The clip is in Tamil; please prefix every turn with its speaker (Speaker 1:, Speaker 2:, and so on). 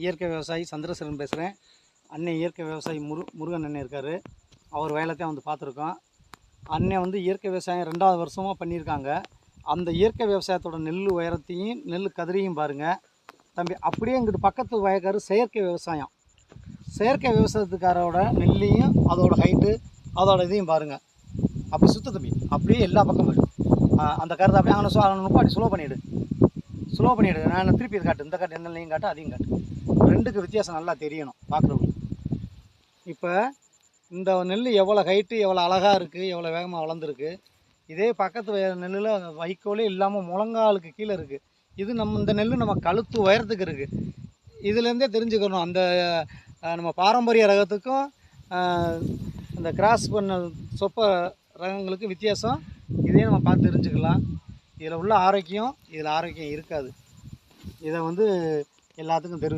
Speaker 1: இயற்கை விவசாயி சந்திரசேகரன் பேசுகிறேன். அண்ணன் இயற்கை விவசாயி முருகன் அண்ணன் இருக்கார். அவர் வயலை தான் வந்து பார்த்துருக்கோம். அண்ணன் வந்து இயற்கை விவசாயம் 2வது வருஷமாக பண்ணியிருக்காங்க. அந்த இயற்கை விவசாயத்தோட நெல் உயரத்தையும் நெல் கதிரையும் பாருங்கள் தம்பி. அப்படியே இங்கிட்டு பக்கத்து வயக்காரு செயற்கை விவசாயம். செயற்கை விவசாயத்துக்காரோட நெல்லையும் அதோட ஹைட்டு அதோட இதையும் பாருங்கள். அப்படி சுத்த தம்பி, அப்படியே எல்லா பக்கமும் அந்த கருத்தை அப்படியே அங்கே நுப்பாட்டி ஸ்லோ பண்ணிவிடு. நான் திருப்பி இது காட்டு, இந்த காட்டு என்னையும் காட்டு அதையும் காட்டு. 2க்கு வித்தியாசம் நல்லா தெரியணும் பார்க்குறவங்க. இப்போ இந்த நெல் எவ்வளோ ஹைட்டு, எவ்வளோ அழகாக இருக்குது, எவ்வளோ வேகமாக வளர்ந்துருக்கு. இதே பக்கத்து நெல்லில் வைக்கோலே இல்லாமல் முழங்காலுக்கு கீழே இருக்குது. இது இந்த நெல் நம்ம கழுத்து உயரத்துக்கு இருக்குது. இதுலேருந்தே தெரிஞ்சுக்கணும் அந்த நம்ம பாரம்பரிய ரகத்துக்கும் இந்த கிராஸ் பண்ண சொப்ப ரகங்களுக்கு வித்தியாசம். இதே நம்ம பார்த்து தெரிஞ்சுக்கலாம். இதில் உள்ள ஆரோக்கியம் இதில் ஆரோக்கியம் இருக்காது. இதை வந்து எல்லாத்துக்கும் தெரியும்.